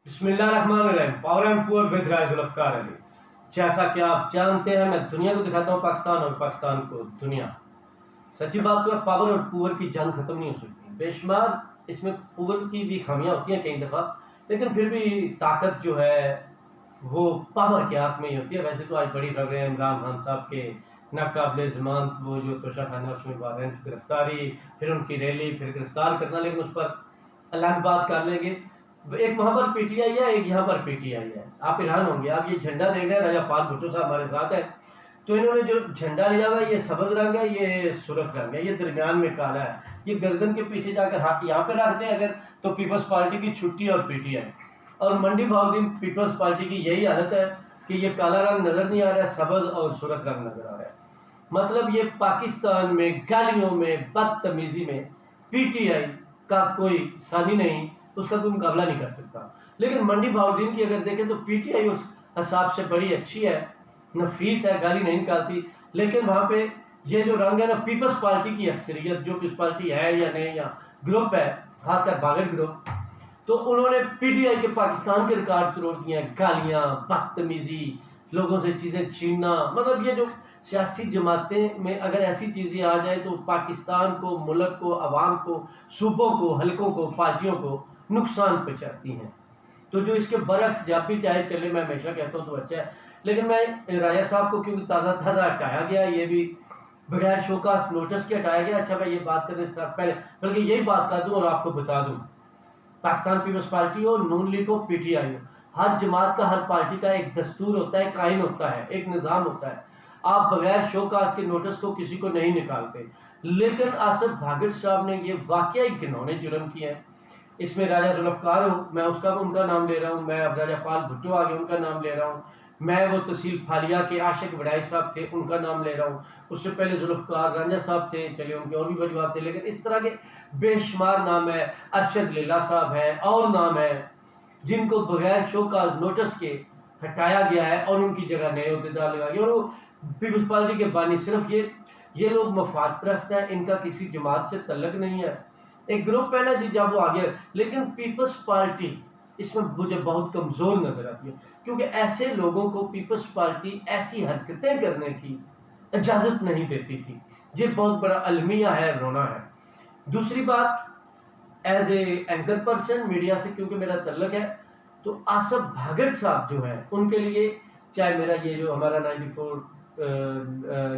बिस्मिल्लाहिर्रहमानिर्रहीम। Power and poor with Zulfiqar Ali. जैसा कि आप जानते हैं, मैं दुनिया को दिखाता हूँ पाकिस्तान और पाकिस्तान को दुनिया। सच्ची बात तो है, पावर और पुअर की जंग खत्म नहीं हो सकती। बेशुमार इसमें पुअर की भी खामियां होती हैं कई दफ़ा, लेकिन फिर भी ताकत जो है वो पावर के हाथ में ही होती है। वैसे तो आज बड़ी खबरें हैं इमरान खान साहब के नाकाबिले ज़मानत वो जो तोशाखाना उसमें वारंट गिरफ्तारी, फिर उनकी रैली, फिर गिरफ्तार करना, लेकिन उस पर अलग बात कर लेंगे। एक वहां पर पीटीआई है, एक यहाँ पर पीटीआई है। आप हैरान होंगे, आप ये झंडा देख रहे हैं, राजा पाल भुट्टो साहब हमारे साथ है। तो इन्होंने जो झंडा लिया हुआ है, ये सबज रंग है, ये सुर्ख रंग है, ये दरमियान में काला है। ये गर्दन के पीछे जाकर हाथ यहाँ पे रखते हैं अगर, तो पीपल्स पार्टी की छुट्टी और पीटीआई। और मंडी भावदीन पीपल्स पार्टी की यही हालत है कि ये काला रंग नजर नहीं आ रहा है, सबज और सुर्ख रंग नजर आ रहा है। मतलब ये पाकिस्तान में गालियों में बदतमीजी में पीटीआई का कोई सानी नहीं, उसका कोई मुकाबला नहीं कर सकता। लेकिन मंडी भावदीन की अगर देखें तो पीटीआई उस हिसाब से बड़ी अच्छी है, नफीस है, गाली नहीं निकालती। लेकिन वहां पे ये जो रंग है ना, पीपल्स पार्टी की अक्सरियत जो पीपल्स पार्टी है या नहीं, या ग्रुप है, खासकर बागड़ ग्रुप, तो उन्होंने पीटीआई के पाकिस्तान के रिकॉर्ड तोड़ दिए हैं। गालियां, बदतमीजी, लोगों से चीजें छीनना। मतलब ये जो सियासी जमातें में अगर ऐसी चीजें आ जाए तो पाकिस्तान को, मुल्क को, अवाम को, सूबों को, हलकों को, पार्टियों को नुकसान पहुंचाती हैं। तो जो इसके बरक्स जब भी चाहे चले, मैं हमेशा कहता हूँ तो अच्छा है। लेकिन मैं राजा साहब को क्योंकि ताज़ा ताज़ा हटाया गया, ये भी बगैर शोकास नोटिस के हटाया गया। अच्छा, मैं ये बात करने से पहले बल्कि यही बात कर दूं और आपको बता दूं, पाकिस्तान पीपल्स पार्टी हो, नून लीग हो, पीटीआई हो, हर जमात का, हर पार्टी का एक दस्तूर होता है, एक आइन होता है, एक निज़ाम होता है। आप बगैर शोकास के नोटिस को किसी को नहीं निकालते। लेकिन आसिफ भागड़ साहब ने ये वाकई घिनौने जुर्म किए हैं। इसमें राजा जुल्फ़िकार हो, मैं उसका उनका नाम ले रहा हूँ, मैं अब राजा पाल भुट्टो आगे उनका नाम ले रहा हूँ, मैं वो तहसील फालिया के आशिक वड़ाई साहब थे उनका नाम ले रहा हूँ, उससे पहले जुल्फ़िकार रांझा साहब थे, चले उनके और भी वजूहत थे। लेकिन इस तरह के बेशुमार नाम है, अरशद लीला साहब है, और नाम है जिनको बगैर शोकाज नोटिस के हटाया गया है और उनकी जगह नए अहदेदार लगाए। और वो पीपल्स पार्टी के बानी सिर्फ ये लोग मफाद प्रस्त हैं, इनका किसी जमात से तल्लक नहीं है। एक ग्रुप है ना जी, जब वो आ गया। लेकिन पीपल्स पार्टी इसमें मुझे बहुत कमजोर नजर आती है, क्योंकि ऐसे लोगों को पीपल्स पार्टी ऐसी हरकतें करने की इजाजत नहीं देती थी। ये बहुत बड़ा अलमिया है, रोना है। दूसरी बात, as a anchor person media से क्योंकि मेरा तल्लक है, तो आसिफ भागड़ साहब जो है उनके लिए, चाहे मेरा ये जो हमारा 94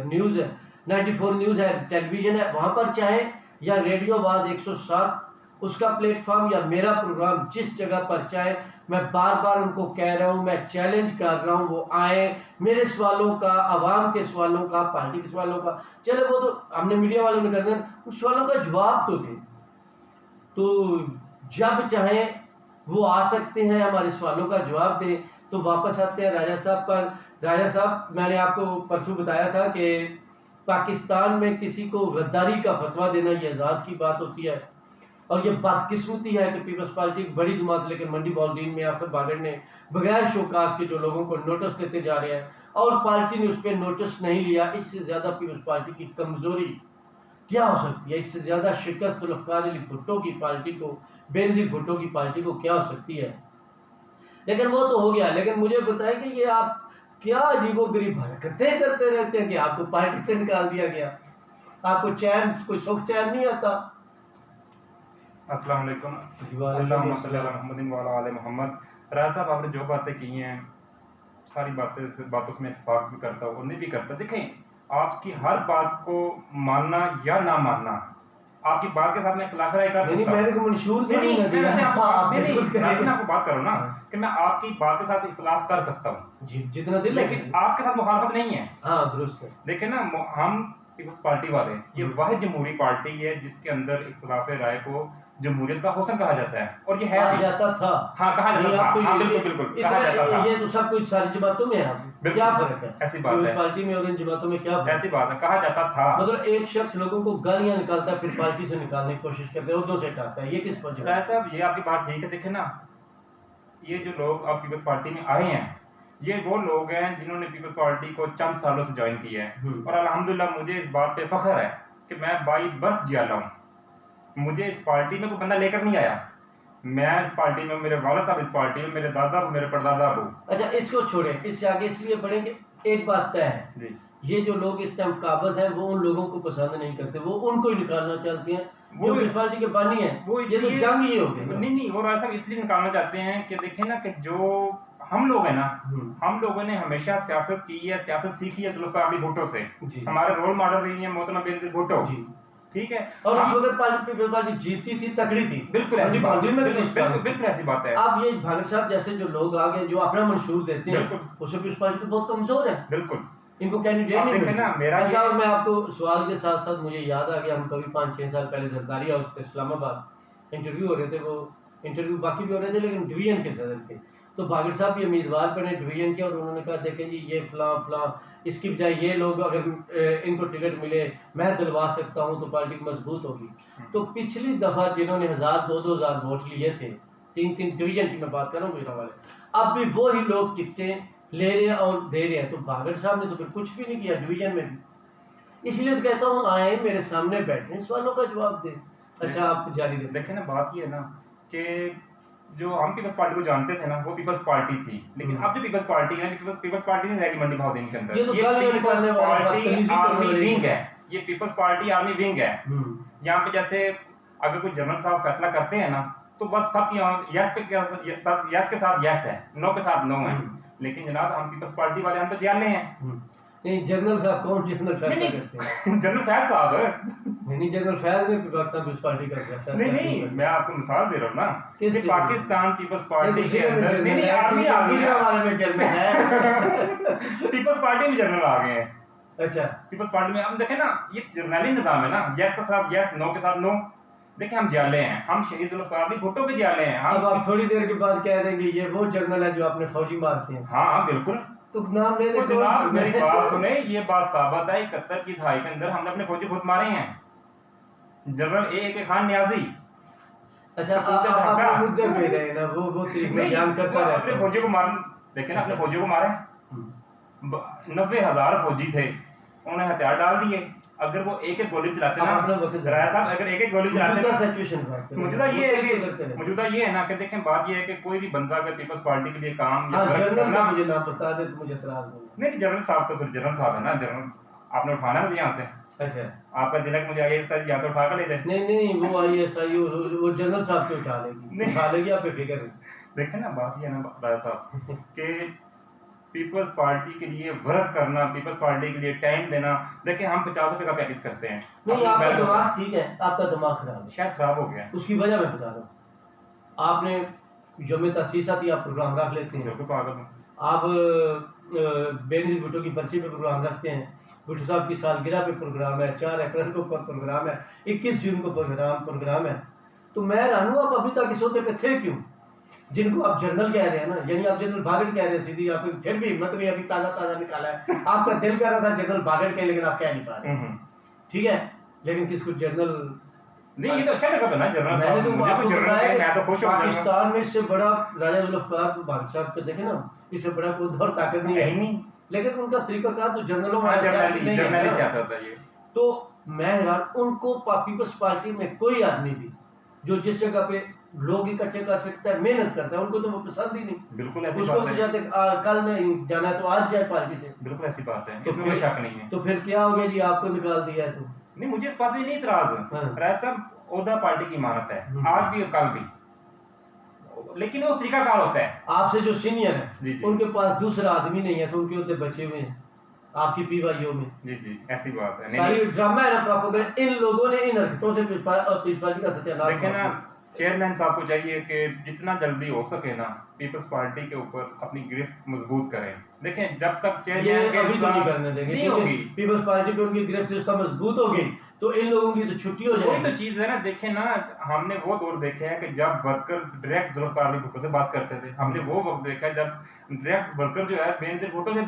न्यूज़ है, 94 न्यूज़ है, टेलीविजन है, वहां पर चाहे, या रेडियो आवाज 107 उसका प्लेटफॉर्म, या मेरा प्रोग्राम जिस जगह पर चाहे, मैं बार बार उनको कह रहा हूं, मैं चैलेंज कर रहा हूं, वो आए, मेरे सवालों का, आवाम के सवालों का, पार्टी के सवालों का, चले वो तो हमने मीडिया वालों ने कर दिया, उस सवालों का जवाब तो दें। तो जब चाहें वो आ सकते हैं, हमारे सवालों का जवाब दें। तो वापस आते हैं राजा साहब पर। राजा साहब, मैंने आपको परसों बताया था कि पाकिस्तान में किसी को गद्दारी का फतवा देना ये एजाज की बात होती है, और ये बदकिस्मती है कि पीपल्स पार्टी की बड़ी जमात, लेकिन मंडी बॉलदीन में आसिफ भागड़ ने बगैर शोकास के जो लोगों को नोटिस देते जा रहे हैं और पार्टी ने उस पर नोटिस नहीं लिया। इससे ज्यादा पीपल्स पार्टी की कमजोरी क्या हो सकती है? इससे ज्यादा शिकस्त जुल्फ़िकार अली भुट्टो की पार्टी को, बेनज़ीर भुट्टो की पार्टी को क्या हो सकती है? लेकिन वो तो हो गया। लेकिन मुझे बताए कि ये आप क्या अजीबोगरीब हरकतें करते रहते हैं कि आपको पार्टी से निकाल दिया गया, आपको चैन, कोई सुख चैन नहीं आता। अस्सलाम वालेकुम। अल्लाहुम्मा सल्ली अला मुहम्मदिन व अला आले मुहम्मद। राजा साहब, आपने जो बातें की हैं, सारी बातों से मैं इत्तेफाक भी करता हूँ और नहीं भी करता। देखें, आपकी हर बात को मानना या ना मानना, आपकी बात के साथ मैं इख्तिलाफ राय कर सकता हूं। मेरे को मंशूर नहीं, नहीं, मैं वैसे आपको नहीं, मैं आपको बात करूँ ना कि मैं आपकी बात के साथ इख्तिलाफ कर सकता हूँ जी, जितना दिल, लेकिन आपके साथ मुखालफत नहीं है। हाँ, दुरुस्त है। देखिए ना, हम पीपल्स पार्टी वाले, ये वाहिद जमहूरी पार्टी है जिसके अंदर इख्तिलाफ राय को जमहूरियत का हुस्न कहा जाता है, और ये है कहा जाता था। हाँ, कहा जाता था। तो हाँ, बिल्कुल बिल्कुल कहा जाता था। ये तो सब कुछ सारी जमातों में है। क्या फर्क है? ऐसी बात है, पार्टी में और इन जमातों में क्या फर्क? ऐसी बात है, कहा जाता था। मतलब एक शख्स लोगों को गालियां निकालता है, फिर पार्टी से निकालने की कोशिश करते हैं, उर्दू से हटाता है, ये किस पर? ऐसा, ये आपकी बात ठीक है। देखे ना, ये जो लोग अब पीपल्स पार्टी में आए हैं, ये वो लोग हैं जिन्होंने पीपल्स पार्टी को चंद सालों से ज्वाइन किया है, और अल्हम्दुलिल्लाह मुझे इस बात पे फख्र है कि मैं बाई बर्थ जियाला हूँ। मुझे इस पार्टी में कोई बंदा लेकर नहीं आया, मैं इस पार्टी में, मेरे वाला साहब इस पार्टी में, मेरे दादा मेरे परदादा वो। अच्छा, इसको छोड़े, इससे आगे इसलिए बढ़ेंगे। एक बात तय है जी, ये जो लोग इस टाइम काबज हैं वो उन लोगों को पसंद नहीं करते, वो उनको ही निकालना चाहते हैं वो जो पीपल्स पार्टी के बानी है। वो ये तो जंग ही हो गई ना। नहीं, वो राय साहब इसलिए निकालना चाहते हैं कि देखें ना कि जो हम लोग हैं ना, हम लोगों ने हमेशा सियासत की है, सियासत सीखी है जुल्फ़िकार अली भुट्टो से। जी। हमारे रोल मॉडल रही है मोहतरमा बेनज़ीर भुट्टो। जी। ठीक है, और उस वक्त पीपल्स पार्टी जीतती थी, तगड़ी थी। बिल्कुल ऐसी बात है, बिल्कुल बिल्कुल ऐसी बात है। अब ये भागड़ साहब जैसे जो लोग आगे जो अपना मंशूर देते हैं, बिल्कुल। उससे पीपल्स पार्टी तो बहुत कमजोर है, बिल्कुल इनको कैंडिडेट नहीं देखें ना, मेरा अच्छा। और मैं आपको सवाल के साथ साथ मुझे याद आ गया, हम कभी 5-6 साल पहले जरदारी हाउस थे इस्लामाबाद, इंटरव्यू हो रहे थे, वो इंटरव्यू बाकी भी हो रहे थे लेकिन डिवीजन के सदर थे। तो भागड़ साहब भी उम्मीदवार बने डिवीजन के, और उन्होंने कहा देखें जी ये फलां फलां, इसकी बजाय ये लोग अगर इनको टिकट मिले मैं दिलवा सकता हूँ तो पार्टी मजबूत होगी। तो पिछली दफा जिन्होंने 1000-2000 वोट लिए थे, 3-3 डिवीजन की मैं बात कर रहा हूँ वाले, अब भी वो ही लोग टिकटें ले रहे हैं और दे रहे हैं। तो भागड़ साहब ने तो फिर कुछ भी नहीं किया डिवीजन में भी। इसलिए तो कहता हूँ आए मेरे सामने बैठे, सवालों का जवाब दे। अच्छा, आप जारी रखें। देखें ना, बात ये है ना कि जो हम पीपल्स पार्टी को जानते थे ना, वो पीपल्स पार्टी थी, लेकिन अब जो पीपल्स पार्टी है, पीपल्स पार्टी नहीं रहेगी मंडी भावदीन के अंदर। ये तो पीपल्स पार्टी आर्मी विंग है, ये पीपल्स पार्टी आर्मी विंग है। यहाँ पे जैसे अगर कोई जनरल साहब फैसला करते हैं ना, तो बस सब यहाँ यस के साथ यस है, नो के साथ नो है। लेकिन जनाब हम पीपल्स पार्टी वाले, हम तो जाने हैं। नहीं, जनरल साहब कौन जनरल फैसला करते हैं? जनरल फैज साहब नहीं, जनरल फैज ने पाकिस्तान पीपल्स पार्टी का फैसला नहीं, मैं आपको मिसाल दे रहा हूँ ना कि किस पाकिस्तान पीपल्स पार्टी के अंदर नहीं आर्मी आ गई है, हमारे में जनरल है। पीपल्स पार्टी में जनरल आ गए हैं। अच्छा, पीपल्स पार्टी में हम देखें ना, ये जर्नली निजाम है ना, यस के साथ यस, नो के साथ नो। देखिए हम जाले हैं, हम शहीद जुल्फ़िकार अली भुट्टो के जाले हैं। अब आप थोड़ी देर के बाद कह देंगे ये वो जनरल है जो आपने फौजी मारते हैं। हाँ बिल्कुल, तो नाम ले दे। जनाब मेरी बात सुने, ये बात साबित है 71 की दहाई के अंदर हमने अपने फौजी खुद मारे हैं। General A Khan Niazi. अच्छा, आप मुद्दे पे गए ना, वो तरीका बयान करता रहता है। अपने फौजी को मार, देखे ना, अपने फौजी को मारे 90,000 फौजी थे, उन्होंने हथियार डाल दिए। अगर वो एक गोली चलाते ना, राय साहब अगर एक गोली चलाते ना, मौजूदा ये है ना कि देखें, बात ये है कि कोई भी बंदा अगर पीपल्स पार्टी के लिए काम मुझे नाम बता दे तो मुझे एतराज नहीं, जनरल साहब तो फिर जनरल साहब है ना, जनरल आपने उठाना मुझे यहाँ से। अच्छा, आपका दिल है कि मुझे IAS यहाँ से उठा कर ले जाए? नहीं, वो ISI वो जनरल साहब पे उठा लेगी, आप फिक्र नहीं। देखें ना, बात ये है ना राय साहब कि पीपल्स पार्टी के लिए वर्क करना, पीपल्स पार्टी के लिए टाइम देना। देखिए हम 50 रुपए का पैकेज करते हैं। नहीं, आपका दिमाग ठीक है, आपका दिमाग खराब है, शायद खराब हो गया। उसकी वजह मैं बता रहा हूँ। आपने यौम तसीस आती आप प्रोग्राम रख लेते हैं, बिल्कुल पागल हूँ। आप बेनज़ीर भुट्टो की बरसी पे प्रोग्राम रखते हैं, भुट्टो साहब की सालगिरह पे प्रोग्राम है, 4 अप्रैल को प्रोग्राम है, 21 जून को प्रोग्राम है। तो मैं रानू आप अभी तक इस होते पे थे क्यों? जिनको आप जनरल कह रहे हैं ना, यानी आप जनरल भागड़ कह रहे हैं सीधी, आप फिर भी हिम्मत नहीं, अभी ताजा निकाला है। आपका दिल कर रहा था जनरल भागड़ के, लेकिन आप कह नहीं पा रहे। ठीक है, लेकिन किसको जनरल नहीं, ये तो अच्छा लगा ना जनरल मैंने साहब, तो मुझे आपको जनरल बताया मैं तो खुश हो गया। पाकिस्तान में इससे बड़ा राजा जुल्फ़िकार भागड़ साहब को देखे ना, इससे बड़ा कोई और ताकत नहीं है, नहीं, लेकिन उनका तरीकाकार तो जनरलों में जर्नली सियासत है ये। तो मैं हैरान, उनको पीपल्स पार्टी में कोई आदमी भी जो जिस जगह पे लोग इकट्ठे कर सकता है, मेहनत करता है, उनको तो वो पसंद ही नहीं। बिल्कुल ऐसी उसको बात तो है। जाते कल में जाना है तो आज जाए पार्टी से। बिल्कुल ऐसी बात है, तो इसमें कोई शक नहीं है। तो फिर क्या हो गया जी, आपको निकाल दिया है? तो नहीं, मुझे इस बात में नहीं इतराज। राय साहब ओहदा पार्टी की इमारत है, आज भी और कल भी, लेकिन वो तरीकाकार होता है। आपसे जो सीनियर है जी। उनके पास दूसरा आदमी नहीं है, तो उनके होते बचे हुए हैं आपकी PYO में। जी, ऐसी बात है। सारी ड्रामा है ना प्रोपेगेंडा, इन लोगों ने इन हरकतों से पीपल्स पार्टी का सत्यानाश। देखें ना, चेयरमैन साहब को चाहिए कि जितना जल्दी हो सके ना पीपल्स पार्टी के ऊपर अपनी गिरफ्त मजबूत करें। देखें जब तक चेयरमैन के अभी तो नहीं करने देंगे, नहीं होगी पीपल्स पार्टी पे उनकी गिरफ्त सिस्टम मजबूत होगी तो इन लोगों की तो छुट्टी हो जाएगी। वही तो चीज है ना। देखें ना, हमने वो दौर देखे हैं कि जब वर्कर डायरेक्ट जुल्फ़िकार अली भुट्टो से बात करते थे, हमने वो वक्त देखा जब डायरेक्ट वर्कर जो है बेनज़ीर भुट्टो से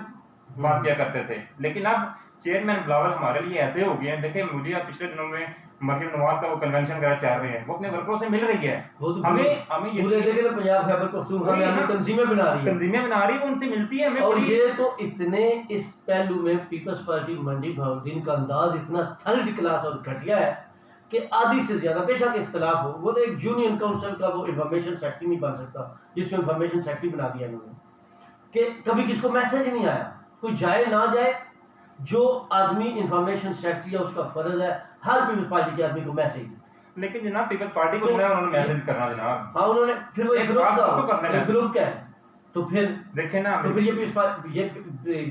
बात किया करते थे। लेकिन अब चेयरमैन बिलावल हमारे लिए ऐसे हो गए हैं। देखिए मुझे पिछले दिनों में मरियम नवाज का वो कन्वेंशन वगैरह चाह रहे हैं, वो अपने वर्करों से मिल रही है। वो तो हमें पूरे देखे ना, पंजाब खैबर पख्तूनख्वा में हमें तंजीमें बना रही है, उनसे मिलती है हमें। और ये तो इतने इस पहलू में पीपल्स पार्टी मंडी भावदीन का अंदाज इतना थर्ड क्लास और घटिया है कि आधी से ज्यादा बेशक इख्तलाफ हो, वो तो एक यूनियन काउंसिल का वो इंफॉर्मेशन सेक्रेटरी नहीं बन सकता जिसको इंफॉर्मेशन सेक्रेटरी बना दिया इन्होंने, कि कभी किसको मैसेज नहीं आया, कोई जाए ना जाए, जो आदमी इंफॉर्मेशन सेक्रेटरी है उसका फर्ज है हर पीपल्स पार्टी के आदमी को मैसेज। लेकिन जनाब पीपल्स पार्टी को तो उन्होंने मैसेज करना जनाब, हाँ उन्होंने फिर वो एक बात तो करना है, ग्रुप क्या है, तो फिर देखे ना, तो फिर ये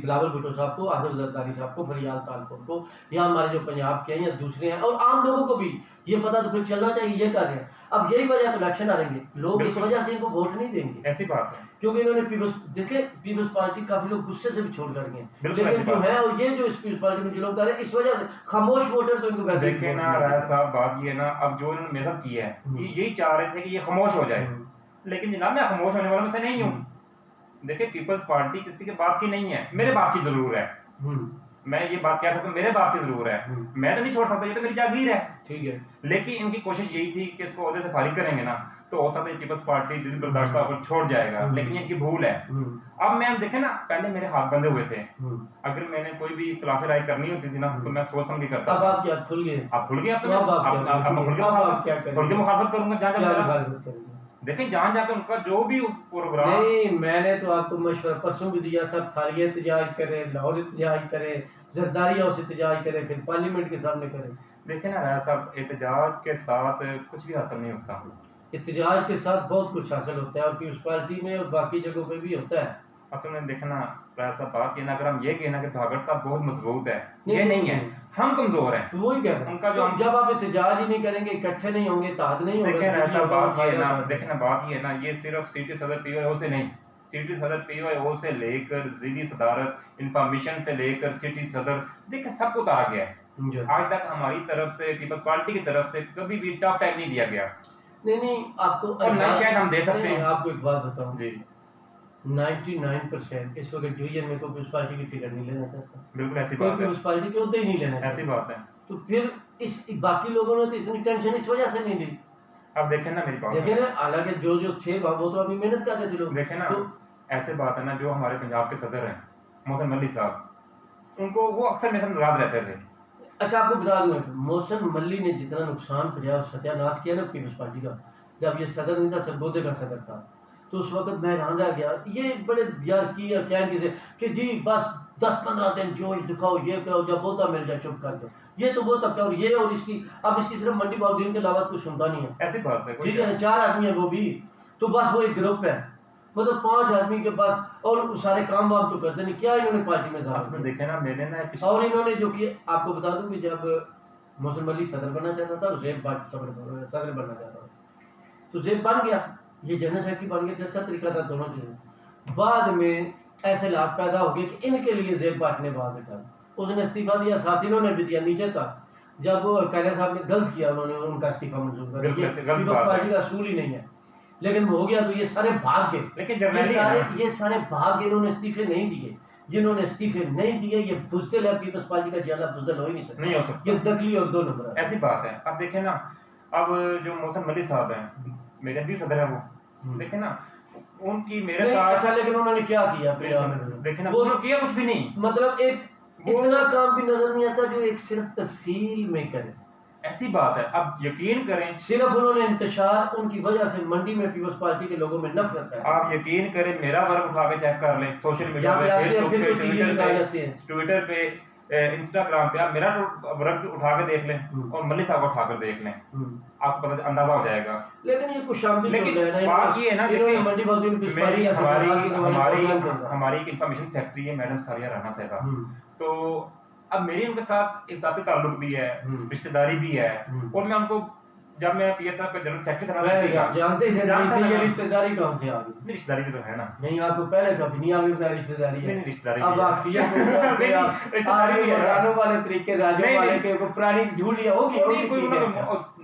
बिलावल भुट्टो साहब को, आसिफ जरदारी साहब को, फरियाद तालपुर को, या हमारे जो पंजाब के हैं या दूसरे हैं, और आम लोगों को भी ये पता तो फिर चलना चाहिए ये कर रहे हैं। अब यही वजह तो इलेक्शन आ रही है, लोग इस वजह से इनको वोट नहीं देंगे, ऐसी बात है, क्योंकि इन्होंने पीपल्स देखे, पीपल्स पार्टी काफी लोग गुस्से से भी छोड़ कर गए, बिल्कुल लेकिन ऐसी जो बात है और ये जो इस पीपल्स पार्टी में जो लोग कर रहे हैं इस वजह से खामोश वोटर तो इनको वैसे ही देखे वोट ना नहीं राय देंगे। साहब, बात ये है ना, अब जो इन्होंने मेहनत की है ये यही चाह रहे थे कि ये खामोश हो जाए, लेकिन जनाब मैं खामोश होने वालों में से नहीं हूँ। देखिए पीपल्स पार्टी किसी के बाप की नहीं है, मेरे बाप की जरूर है, मैं ये बात कह सकता हूँ, मेरे बाप की जरूर है, मैं तो नहीं छोड़ सकता, ये तो मेरी जागीर है, ठीक है। लेकिन इनकी कोशिश यही थी कि इसको ओहदे से फारिग करेंगे ना तो हो सकता है पीपल्स पार्टी दिल बर्दाश्त पर छोड़ जाएगा, लेकिन ये इनकी भूल है। अब मैं देखे ना, पहले मेरे हाथ बंधे हुए थे, अगर मैंने कोई भी इख्तिलाफी राय करनी होती थी ना तो मैं सोच समझ के करता। अब आप क्या खुल गए? आप खुल गए, अब तो अब मैं आप खुल के मुखालफत करूंगा जहाँ जहाँ देखें, जहाँ जाके उनका जो भी प्रोग्राम। नहीं, मैंने तो आपको मशवरा परसों भी दिया था, थाली एहतजाज करे, लाहौर एहतजाज करे, जरदारी हाउस एहतजाज करे, फिर पार्लियामेंट के सामने करे। देखे ना राय साहब, एहतजाज के साथ कुछ भी हासिल नहीं होता, एहतजाज के साथ बहुत कुछ हासिल होता है, और पीपल्स पार्टी में और बाकी जगहों पे भी होता है। असल में देखना राय साहब, बात ये ना, अगर हम ये कहना कि भागड़ साहब बहुत मजबूत है, ये नहीं है, हम कमजोर हैं, तो वही कह रहे हैं, उनका जो तो जब आप एहतजाज ही नहीं करेंगे, इकट्ठे नहीं होंगे, इत्तेहाद नहीं होगा, देखें राय साहब, बात ये है ना, देखना बात ये है ना, ये सिर्फ सिटी सदर पीओ से नहीं, सिटी सदर पीओ से लेकर जिली सदारत, इंफॉर्मेशन से लेकर सिटी सदर, देखिए सब कुछ आ गया है। आज तक हमारी तरफ से, पीपल्स पार्टी की तरफ से कभी भी टफ टाइम नहीं दिया गया। नहीं आपको, और नहीं शायद हम दे सकते हैं। आपको एक बात बताऊं जी, 99% इस वक्त डिवीजन में कोई पीपल्स पार्टी की टिकट नहीं लेना चाहता, बिल्कुल ऐसी कोई बात है, पीपल्स पार्टी के उद्दे ही नहीं लेना ऐसी चाहता। बात है। तो फिर इस बाकी लोगों ने तो इतनी टेंशन इस वजह से नहीं ली। अब देखें ना मेरी बात, लेकिन हालांकि जो जो थे वो तो अभी मेहनत कर रहे थे लोग। देखें ना, तो ऐसे बात है ना, जो हमारे पंजाब के सदर हैं मोहसिन मल्ली साहब, उनको वो अक्सर मेरे साथ नाराज रहते थे। अच्छा आपको बता दूं, मोहसिन मल्ली ने जितना नुकसान पहुंचाया और सत्यानाश किया ना पीपल्स पार्टी का, जब ये सदर नहीं था, सरगोदे का सदर था, तो उस वक्त मैं हैरान रह गया। ये बड़े यार की या क्या कि जी बस 10-15 दिन जोश दिखाओ, ये करो, जब बोता मिल जाए चुप कर दो, ये तो बहुत अब, और ये और इसकी, अब इसकी सिर्फ मंडी बाउद्दीन के अलावा कुछ सुनता नहीं है। ऐसी बात है, ठीक है, 4 आदमी है वो भी, तो बस वो एक ग्रुप है, मतलब 5 आदमी के पास, और सारे काम वाम तो करते नहीं, क्या इन्होंने पार्टी में असल में देखे ना, मैंने ना और इन्होंने जो कि आपको बता दूं कि जब मोहसिन मल्ली सदर बनना चाहता था और ज़ेब सदर बनना चाहता था, तो ज़ेब बन गया, ये जनरल सेक्रेटरी बन गया, अच्छा तरीका था दोनों चीज़ें। बाद में ऐसे हालात पैदा हो गए कि इनके लिए ज़ेब बांटने बात था, उसने इस्तीफा दिया, साथ इन्होंने भी दिया, नीचे था। जब कैरियर साहब ने गलत किया, उन्होंने उनका इस्तीफा मंजूर कर दिया, पीपल्स पार्टी का असूल ही नहीं है, लेकिन हो गया तो ये सारे भाग गए, लेकिन ये सारे भाग गए, इन्होंने इस्तीफे नहीं दिए। जिन्होंने इस्तीफे नहीं दिए ये बुज़दिल है, पीपल्स पार्टी का जिला बुज़दिल हो ही नहीं सकता, नहीं हो सकता, ये दखली और 2 नंबर है। ऐसी बात है। अब देखे ना, अब जो मोहसिन मल्ली साहब हैं, मेरे भी सदर है वो, देखे ना उनकी मेरे साथ, अच्छा लेकिन उन्होंने क्या किया, देखे ना वो किया कुछ भी नहीं, मतलब एक इतना काम भी नजर नहीं आता जो एक सिर्फ तहसील में करे। ऐसी बात है। अब यकीन करें, सिर्फ उन्होंने इंतशार, उनकी वजह से मंडी में पीपल्स पार्टी के लोगों में नफरत है। आप यकीन करें, मेरा वर्क उठा के चेक कर लें, सोशल मीडिया पे, फेसबुक पे, ट्विटर पे, इंस्टाग्राम पे, आप मेरा वर्क उठा के देख लें और मल्ली साहब को उठा कर देख लें, आपको पता अंदाजा हो जाएगा। लेकिन ये कुछ शामिल, लेकिन बात ये है ना, देखिए मंडी बाउद्दीन हमारी इंफॉर्मेशन सेक्रेटरी है मैडम सारिया राणा साहबा, तो अब मेरी उनके साथ एक जाती ताल्लुक भी है, रिश्तेदारी भी है, और मैं उनको, जब मैं पीएसएफ का जनरल सेक्रेटरी था, जानते थे रिश्तेदारी कौन से आ गई? रिश्तेदारी भी तो है ना। नहीं, आपको पहले कभी नहीं आगे बताया रिश्तेदारी है। नहीं, रिश्तेदारी अब आप रिश्तेदारी भी रानों वाले तरीके, राजों वाले के को पुरानी झूठ लिया होगी, कोई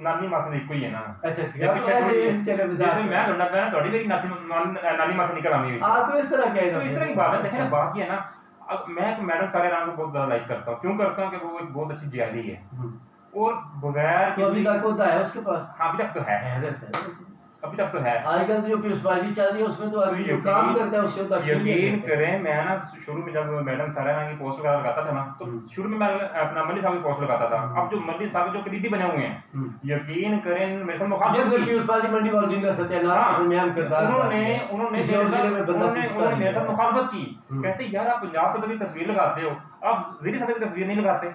नानी मासी कोई है ना। अच्छा ठीक है, चले जैसे मैं ढूंढना पड़ा थोड़ी मेरी नानी मासी निकल आनी हुई। आप तो इस तरह कहेगा, तो इस तरह की बात है। देखिए ना, बात ये है ना, अब मैं मैडम सारे राम को बहुत ज्यादा लाइक करता हूँ। क्यों करता हूँ? कि वो एक बहुत अच्छी जियादी है और बगैर किसी का कोता है उसके पास। हाँ, अभी तक तो है। अभी तक तो है। आजकल जो पीस पार्टी चल रही है उसमें तो आदमी जो काम करता है उससे तो अच्छी यकीन करें, मैं ना शुरू में जब मैडम सारा की पोस्ट लगाता था ना, तो शुरू में मैं अपना मल्ली साहब की पोस्ट लगाता था। अब जो मल्ली साहब जो करीबी बने हुए हैं, यकीन करें मेरे साथ मुखालफत की, उन्होंने मेरे साथ मुखालफत की। कहते यार आप पंजाब सदर की तस्वीर लगाते हो, आप ज़िली सदर की तस्वीर नहीं लगाते।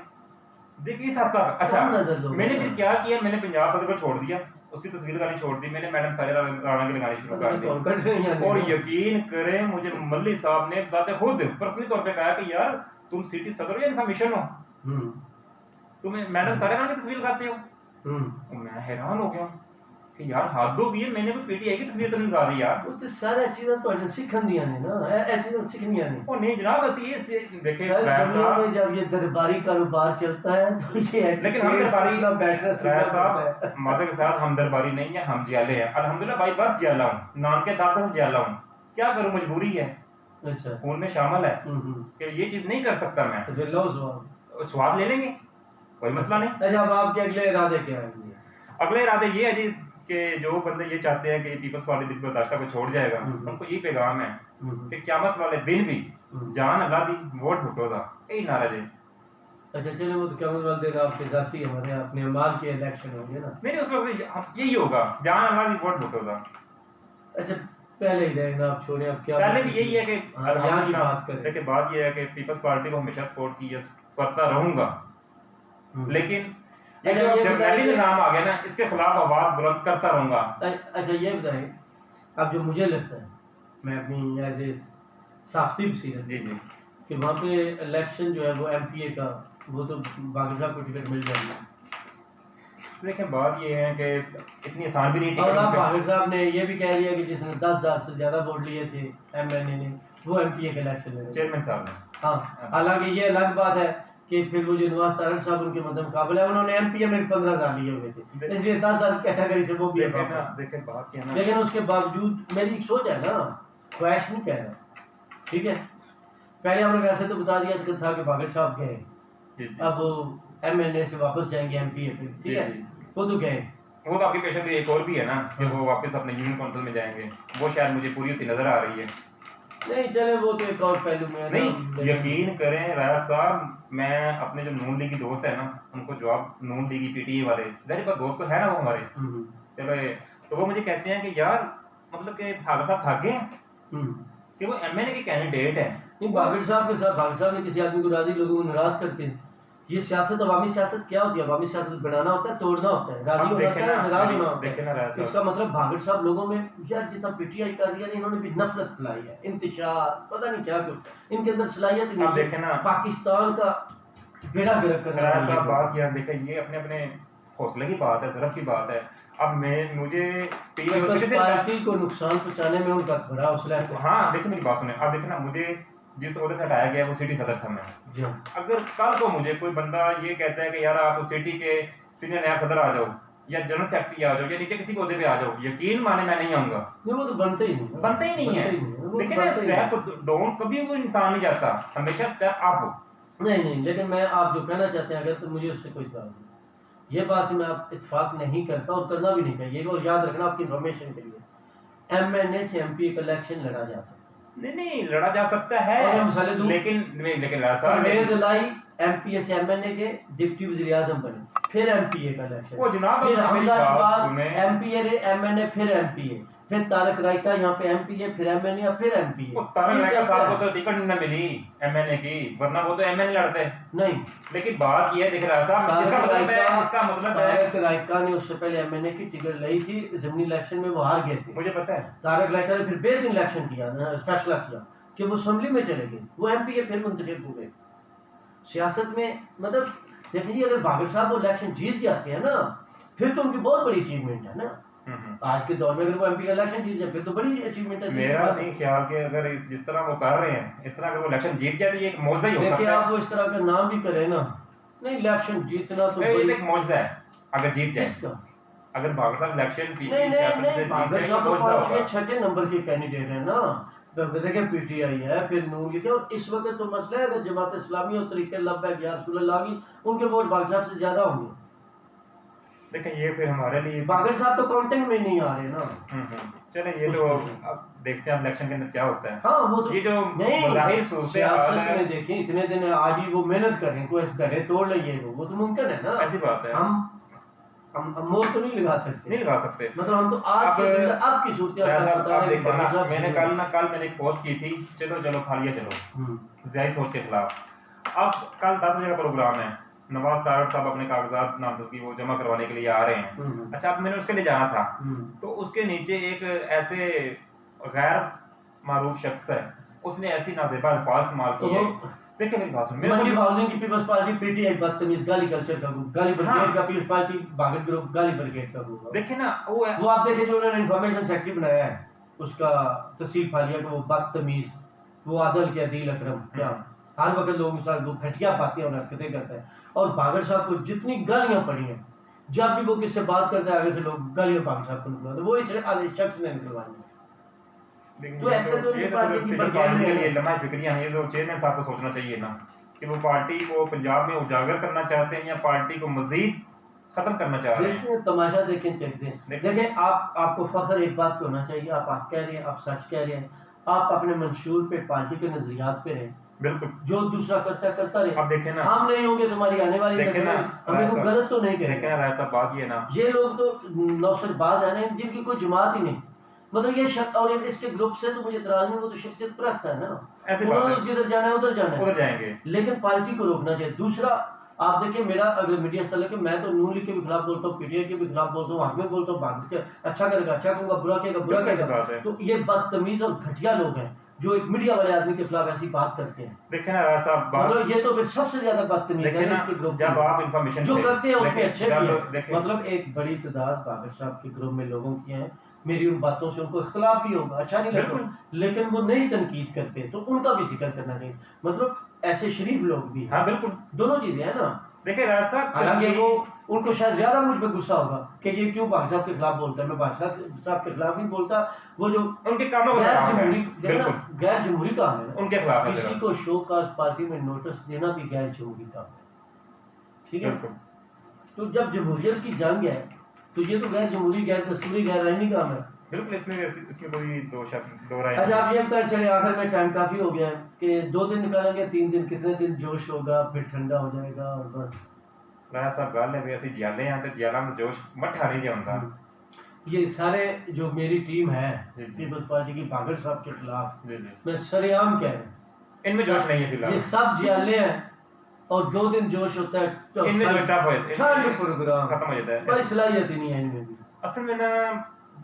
देखिए इस हद तक। अच्छा मैंने फिर क्या किया, मैंने पंजाब सदर को छोड़ दिया, उसकी तस्वीर लगानी छोड़ दी, मैंने मैडम सारे राणा की लगानी शुरू कर दी। और यकीन करें मुझे मल्ली साहब ने ज़ाते खुद पर्सनली तौर पे कहा कि यार तुम सिटी सदर हो या इन्फॉर्मेशन हो, तुम मैडम सारे राणा की तस्वीर लगाते हो। मैं हैरान हो गया कि यार हद हो गई है, मैंने कोई पीटीआई की तस्वीर तो नहीं लगा दी यार। वो तो सारी चीजें तो सीखन दिया ने ना, ए चीजें सीखनियां नहीं। ओ नहीं जनाब, बस ये देखिए में जब ये दरबारी कारोबार चलता है तो ये है, लेकिन हम दरबारी साहब माता के साथ हम दरबारी नहीं है, हम जियाले हैं अल्हम्दुलिल्लाह। भाई बस जियाला हूं, नान के दाता से जियाला हूं, क्या करूं, मजबूरी है। अच्छा खून में शामिल है कि ये चीज नहीं कर सकता मैं, तो फिर लो स्वाद ले लेंगे, कोई मसला नहीं। अच्छा अब आपके अगले इरादे क्या हैं? अगले इरादे ये है जी कि जो बंदे ये चाहते हैं कि पीपल्स पार्टी दिल बर्दाश्त को छोड़ जाएगा, उनको ये पैगाम है कि क़यामत वाले दिन भी जान अल्लाह दी वोट भुट्टो दा, यही नारा जी। अच्छा चलो वो तो क़यामत वाले दिन आपके जाती हमारे अपने अमाल के इलेक्शन होंगे ना, नहीं उस वक्त यही होगा, जान अल्लाह दी वोट भुट्टो दा। अच्छा पहले ही रहेगा, आप छोड़े, अब क्या पहले भी यही है कि यहाँ की बात करें। देखिए बात ये है कि पीपल्स पार्टी को हमेशा सपोर्ट की करता रहूंगा, लेकिन ये जो जर्नली निज़ाम आ गया ना, इसके खिलाफ आवाज बुलंद करता रहूंगा। अच्छा ये बताएं, अब जो मुझे लगता है, मैं अपनी एज ए साफ्ती बसीरत जी जी कि वहाँ पे इलेक्शन जो है वो एमपीए का, वो तो बागी साहब को टिकट मिल जाएगा। लेकिन बात ये है कि इतनी आसान भी नहीं टिकट। और बागी साहब ने ये भी कह दिया कि जिसने 10,000 से ज्यादा वोट लिए थे एमएनए ने, वो एमपीए के इलेक्शन में चेयरमैन साहब ने। हाँ हालांकि ये अलग बात है कि फिर वो जो नवाज तारक साहब उनके मध्य मुकाबले, उन्होंने एमपीए में 15,000 लिए हुए थे, इसलिए 10,000 कैटेगरी से वो भी है ना। देखें बात क्या है ना, लेकिन उसके बावजूद मेरी एक सोच है ना, ख्वाहिश नहीं कह रहा, ठीक है। पहले हमने वैसे तो बता दिया था कि बागर साहब गए, अब वो एमएनए से वापस जाएंगे एमपीए पे, ठीक है, वो तो गए। वो तो आपकी पेशेंट एक और भी है ना कि वो वापस अपने यूनियन काउंसिल में जाएंगे, वो शायद मुझे पूरी होती नजर आ रही है। नहीं चले वो तो एक और पहलू में नहीं, यकीन करें राज साहब, मैं अपने जो नून लीगी दोस्त है ना, उनको जवाब नून लीगी पीटीए वाले जाहिर बात दोस्त तो है ना वो हमारे, चलो तो वो मुझे कहते हैं कि यार मतलब कि भागर साहब थक गए कि वो एमएनए के कैंडिडेट है। नहीं भागर साहब के साथ भागर साहब ने किसी आदमी को राजी लोगों को नाराज करते हैं। ये सियासत, अवामी सियासत क्या होती है? अवामी सियासत बनाना होता है, तोड़ना होता है, राजी होना होता है, नाराज होना होता है। इसका मतलब भागर साहब लोगों में यार जिस तरह पीटीआई कर दिया, इन्होंने भी नफरत फैलाई है, इंतशार, पता नहीं क्या कुछ इनके अंदर सलाहियत नहीं। देखे ना पाकिस्तान का बेड़ा गर्क कर रहा है। बात यार देखे, ये अपने अपने हौसले की बात है, ज़रफ़ की बात है। अब मुझे पार्टी को नुकसान पहुंचाने में उनका बड़ा हौसला है। हाँ देखिए मेरी बात सुने, अब देखे ना, मुझे जिस ओहदे से हटाया गया वो सिटी सदर था मैं। अगर कल को मुझे कोई बंदा ये कहता है कि यार आप सिटी के सीनियर नायब सदर आ जाओ या जनरल सेक्रेटरी आ जाओ या नीचे किसी ओहदे पे आ जाओ, यकीन माने मैं नहीं आऊंगा। वो तो बनते ही नहीं है। लेकिन स्टेप डाउन कभी वो इंसान नहीं जाता, हमेशा स्टेप अप। नहीं, लेकिन मैं आप जो कहना चाहते हैं अगर, तो मुझे उससे कोई इत्तेफाक नहीं, ये बात से मैं आप इत्तेफाक नहीं करता और करना भी नहीं चाहिए। और याद रखना आपकी इन्फॉर्मेशन के लिए, एमएनए से एमपी का इलेक्शन लड़ा जा सकता है। नहीं लड़ा जा सकता है, लेकिन परवेज लाई एमपीए से एमएनए के डिप्टी वज़ीर आज़म बने, फिर एमपीए का इलेक्शन, वो जनाब फिर हमजा शहबाज एमपीए रे एमएनए फिर एमपीए, फिर तारक रायका यहाँ पे एमपीए, फिर एमएनए, फिर एमपीए। तारक रायका साहब को तो टिकट न मिली एमएनए की, वरना वो तो एमएनए लड़ते नहीं। लेकिन बात ये देख रहा साहब, इसका मतलब है तारक रायका ने उससे पहले एमएनए की टिकट ली थी, ज़मीनी इलेक्शन में वो हार गए थे, मुझे पता है। तारक रायका ने फिर बेहतरीन इलेक्शन किया, फैसला किया कि वो असेंबली में चले गए, वो एमपीए फिर मुंतखब हो गए। सियासत में मतलब देखिए, अगर बागर साहब वो इलेक्शन जीत जाते हैं ना, फिर तो उनकी बहुत बड़ी अचीवमेंट है ना। आज के दौर में अगर वो एमपी का इलेक्शन जीत जाए फिर तो बड़ी अचीवमेंट है। मेरा नहीं ख्याल कि अगर जिस तरह वो कर रहे हैं इस तरह अगर वो इलेक्शन जीत जाए तो ये एक मौजज़ा ही हो सकता है। आप वो इस तरह का नाम भी करें ना, नहीं इलेक्शन जीतना तो एक मौजज़ा है अगर जीत जाए। अगर बागर साहब इलेक्शन नहीं बागर साहब तो 5-6 नंबर के कैंडिडेट है ना, तो देखिए पीटीआई है, फिर नून लिखे, और इस वक्त तो मसला है अगर जमात इस्लामी और तरीके लब्बैक या रसूलुल्लाह की, उनके वोट बागर साहब से ज्यादा होंगे। देखें ये फिर हमारे लिए बागर साहब तो काउंटिंग में नहीं आ रहे ना। चले ये तो अब देखते हैं इलेक्शन के अंदर क्या होता है। हाँ वो तो ये जो नहीं, जाहिर सूरत सियासत है में देखें इतने दिन आज ही वो मेहनत करें, कोई घरे तोड़ ले, वो तो मुमकिन है ना, ऐसी बात है। हम मोर तो नहीं लगा सकते, मतलब हम तो आज के दिन अब की सूरत मैंने कल मैंने एक पोस्ट की थी, चलो खा लिया चलो ज़ाहिर सोच के खिलाफ। अब कल 10 बजे का प्रोग्राम है, नवाज तारड़ साहब अपने कागजात नामजदगी वो जमा करवाने के लिए आ रहे हैं। अच्छा, अब मैंने उसके लिए जाना था, तो उसके नीचे एक ऐसे गैर मारूफ शख्स है, उसने ऐसी नाज़ेबा अल्फाज इस्तेमाल किए। देखिए मेरी बात सुनिए, मंडी बाउलिंग की पीपल्स पार्टी पीटीआई बदतमीज गाली कल्चर का ग्रुप, गाली ब्रिगेड का पीपल्स पार्टी बागल ग्रुप, गाली ब्रिगेड का ग्रुप। देखिए ना वो आप देखें जो उन्होंने इंफॉर्मेशन सेक्रेटरी बनाया है उसका तहसील फालिया को, वो बदतमीज, वो आदल के अदील अकरम, क्या हर वक्त लोगों के साथ वो घटिया बातें और हरकतें करता है। और बागर साहब को जितनी गालियां पड़ी हैं, जब भी वो किससे बात करता है आगे से लोग गालियां बागर साहब को निकलवाते, वो इस शख्स ने निकलवाई। तो ऐसे तो इनके पास एक पार्टी के लिए लम्हा फिक्रियां हैं, ये तो चेयरमैन साहब को सोचना चाहिए ना कि वो पार्टी को पंजाब में उजागर करना चाहते हैं या पार्टी को मजीद खत्म करना चाह रहे हैं। तमाशा देखें, देखें आपको फख्र एक बात पे होना चाहिए, आप कह रहे हैं, आप सच कह रहे हैं, आप अपने मंशूर पे पार्टी के नजरियात पे रहें, बिल्कुल जो दूसरा करता रहे। अब देखें ना, हम नहीं होंगे तुम्हारी आने वाली देखें ना, हमें वो गलत तो नहीं करेंगे। देखें ना ऐसा बात ये ना, ये लोग तो नौसरबाज है ना, जिनकी कोई जमात ही नहीं, मतलब ये शख्स और इसके ग्रुप से तो मुझे इतराज नहीं, वो तो शख्सियत प्रस्त है ना, ऐसे बात जिधर जाना है उधर जाएंगे, लेकिन पार्टी को रोकना चाहिए। दूसरा आप देखिए, मेरा अगर मीडिया स्तर के, मैं तो नून लीग के भी खिलाफ बोलता हूँ, पीटीआई के भी खिलाफ बोलता हूँ, हक में बोलता हूँ, भाग के अच्छा करेगा अच्छा कहूँगा, बुरा कहेगा बुरा कहेगा। तो ये बदतमीज और घटिया लोग हैं जो एक मीडिया वाले आदमी के खिलाफ ऐसी बात करते हैं। देखें ना साहब, मतलब ये तो फिर सबसे ज्यादा बदतमीज है इसके ग्रुप, जब आप इंफॉर्मेशन जो करते हैं उसमें अच्छे भी हैं। मतलब एक बड़ी तादाद बाबर साहब के ग्रुप में लोगों की है, मेरी उन बातों से उनको इख्तलाफ भी होगा, अच्छा नहीं लगता, लेकिन वो नहीं तनकीद करते, तो उनका भी जिक्र करना चाहिए। मतलब ऐसे शरीफ लोग भी, हाँ बिल्कुल, दोनों चीजें हैं ना। देखिए राज साहब, हालांकि वो उनको शायद ज्यादा मुझ पे गुस्सा होगा कि ये क्यों बादशाह साहब के खिलाफ बोलता है, मैं बादशाह साहब के खिलाफ नहीं बोलता, वो जो उनके कामों गैर जमहूरी काम है उनके खिलाफ, किसी को शो काज पार्टी में नोटिस देना भी गैर जमहूरी काम है, ठीक है। तो जब जमहूरियत की जंग है तो ये तो गैर जमहूरी, गैर दस्तूरी, गैर आईनी काम है, बिल्कुल। इसमें कोई दो राय। अच्छा आप ये बताएं, चले आखिर में टाइम काफी हो गया है कि 2 दिन निकालेंगे, 3 दिन, कितने दिन जोश होगा, फिर ठंडा हो जाएगा और बस। राजा साहब गल है, वैसे जियाले हैं तो जियाला में जोश मठा नहीं जाता। ये सारे जो मेरी टीम है पीपल्स पार्टी की बागर साहब के खिलाफ, मैं सरेआम कह रहा हूँ, इनमें जोश नहीं है फिलहाल, ये सब जियाले हैं और 2 दिन जोश होता है तो इनमें जोश टफ हो जाता है, प्रोग्राम खत्म हो जाता है, कोई सलाहियत ही नहीं है इनमें भी। असल में ना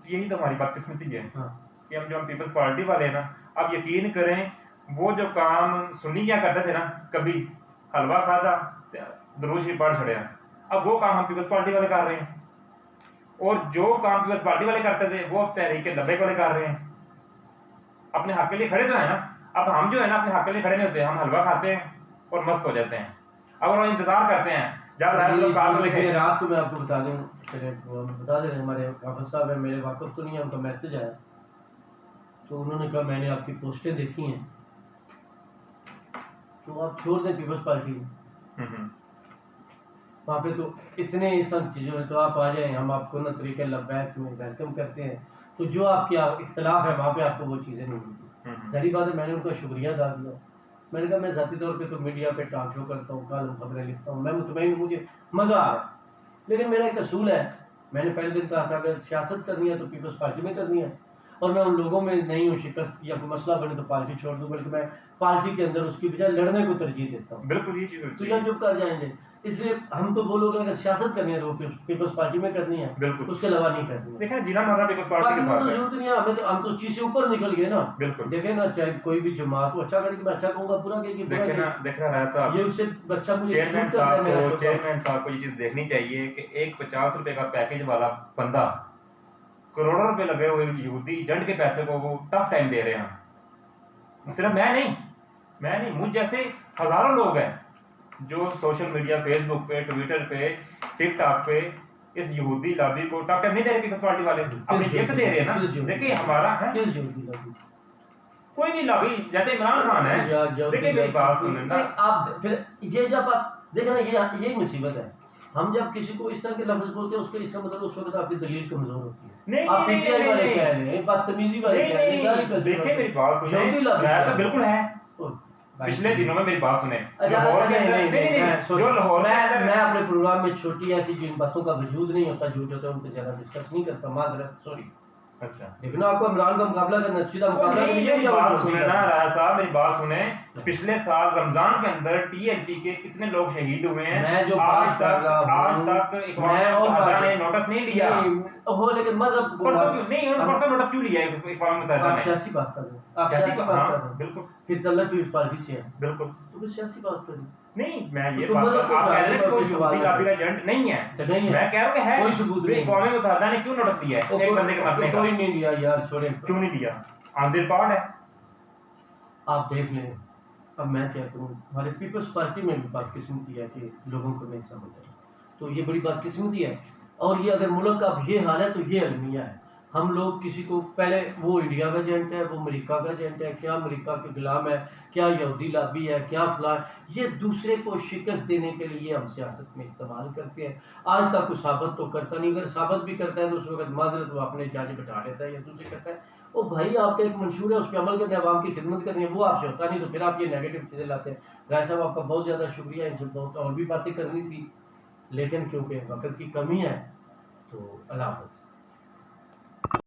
यही तो हमारी बदकिस्मती है कि हम पीपल्स पार्टी वाले ना, आप यकीन करें वो जो काम सुन्नी क्या करते थे ना, कभी हलवा खाधा दरूद शरीफ पढ़ छड़िया, अब वो काम हम पीपल्स पार्टी वाले कर रहे हैं, और जो काम पीपल्स पार्टी वाले करते थे वो तहरीक लब्बैक वाले कर रहे हैं। अपने हक के लिए खड़े तो है ना, अब हम जो है ना अपने हक के लिए खड़े नहीं होते, हम हलवा खाते हैं और मस्त हो जाते हैं, अब और इंतजार करते हैं जब रात को मैं आपको बता दूं, बता दे रहे हमारे वाकफ साहब है, मेरे वाकफ तो नहीं है, उनका मैसेज आया तो उन्होंने कहा मैंने आपकी पोस्टें देखी हैं तो आप छोड़ दें पीपल्स पार्टी, वहाँ पे तो इतने इस चीज़ों में, तो आप आ जाएं, हम आपको ना तरीके लब्बैक में वेलकम करते हैं, तो जो आपके इख्तलाफ है वहाँ पे आपको वो चीज़ें नहीं मिलती। सारी बात है, मैंने उनका शुक्रिया अदा किया, मैंने कहा मैं ज़ाती तौर पे तो मीडिया पे टॉक शो करता हूँ, कॉलम खबरें लिखता हूँ, मैं मुतमईन, मुझे मज़ा आ रहा है, लेकिन मेरा एक असूल है, मैंने पहले दिन कहा था अगर सियासत करनी है तो पीपल्स पार्टी में करनी है, और मैं उन लोगों में नहीं हूँ शिकस्त या कोई मसला बने तो पार्टी छोड़ दूँ, बल्कि मैं पार्टी के अंदर उसकी बजाय लड़ने को तरजीह देता हूँ। बिल्कुल ये चीज़ तो यहाँ चुप कर जाएंगे, इसलिए हम तो वो लोग अगर सियासत करनी है तो पीपल्स पार्टी में करनी है, बिल्कुल उसके अलावा नहीं करनी है। देखा जिला हमारा पीपल्स पार्टी के साथ है, जरूरत नहीं है हमें, तो हम तो उस चीज से ऊपर निकल गए ना, बिल्कुल। देखे ना, चाहे कोई भी जमात हो अच्छा करेगी, मैं अच्छा कहूँगा, बुरा कहेगी बुरा, देखना रहा साहब, ये उससे अच्छा मुझे चेयरमैन साहब को ये चीज़ देखनी चाहिए कि एक 50 रुपए का पैकेज वाला बंदा करोड़ों रुपए लगे हुए यहूदी एजेंट के पैसे को वो टफ टाइम दे रहे हैं। सिर्फ मैं नहीं, मुझ जैसे हजारों लोग हैं जो सोशल मीडिया, फेसबुक पे, ट्विटर पे, टिकटॉक पे इस यहूदी लॉबी को टफ टाइम नहीं दे रहे पीपल्स पार्टी वाले, अपनी जेब से दे रहे हैं ना। देखिए हमारा है कोई नहीं लॉबी, जैसे इमरान खान है, देखिए मेरी बात सुन लेना आप, फिर ये जब आप देख रहे हैं, ये मुसीबत है, हम जब किसी को इस तरह के लफ्ज बोलते हैं उसके इसका मतलब उस वक्त आपकी दलील कमजोर होती है। नहीं आप नहीं पीटीआई वाले नहीं कह रहे हैं, बदतमीजी वाले कह रहे हैं, गाली करते हैं। देखिए मेरी बात सुने, यहूदी लफ्ज ऐसा बिल्कुल है। ओ, पिछले दिनों में मेरी बात सुने, अच्छा लाहौर के अंदर जो लाहौर के अंदर मैं अपने प्रोग्राम में छोटी ऐसी जिन बातों का वजूद नहीं होता, जो होता है उनको ज्यादा डिस्कस नहीं करता, माजरत, सॉरी। अच्छा लेकिन आपको इमरान का मुकाबला करना, सीधा मुकाबला नहीं, करिए। मेरी बात सुने ना राय साहब, मेरी बात सुने। पिछले साल रमजान के अंदर टीएलपी के कितने लोग शहीद हुए हैं, मैं जो आज बात कर रहा हूं, तक मैं और मुत्तहिदा ने नोटिस नहीं लिया। हो लेकिन मजहब परसों क्यों नहीं, उन्होंने परसों नोटिस क्यों लिया इकवाम मुत्तहिदा आप ने? सियासी बात कर रहे हैं, आप सियासी सियासी बात, बात हाँ, कर रहे हैं, बिल्कुल फिर तल्ला की पार्टी से है, बिल्कुल। तो फिर सियासी बात करिए। नहीं, मैं ये उसको बात मजहब को आप कह रहे जाने हैं का कोई कोई सवाल यहूदी नहीं। का एजेंट नहीं है, तो नहीं है, मैं कह रहा हूं कि है कोई सबूत नहीं है। इकवाम मुत्तहिदा ने क्यों नोटिस लिया है एक बंदे के मरने का? कोई नहीं लिया यार, छोड़े। क्यों नहीं लिया? ऑन द रिकॉर्ड है। आप देख लें। अब मैं क्या करूँ, हमारे पीपल्स पार्टी में भी बदकिस्मती है कि लोगों को नहीं समझ आए, तो ये बड़ी बदकिस्मती है। और ये अगर मुल्क का अब ये हाल है तो ये अलमिया है। हम लोग किसी को पहले वो इंडिया का एजेंट है, वो अमेरिका का एजेंट है, क्या अमेरिका के गुलाम है, क्या यहूदी लाबी है, क्या फलां, ये दूसरे को शिकस्त देने के लिए हम सियासत में इस्तेमाल करते हैं। आज तक कोई साबित तो करता नहीं, अगर साबित भी करता है तो उस वक्त माजरत वो अपने जाने बैठा लेता है या दूसरे करता है। ओ भाई, आपका एक मंशूर है, उस पर अमल करते हैं, आवाम की खिदमत करनी है, वो आपसे होता नहीं, तो फिर आप ये नेगेटिव चीज़ें लाते हैं। राय साहब आपका बहुत ज़्यादा शुक्रिया, इनसे बहुत और भी बातें करनी थी, लेकिन क्योंकि वक्त की कमी है तो अल्लाह हाफ़िज़।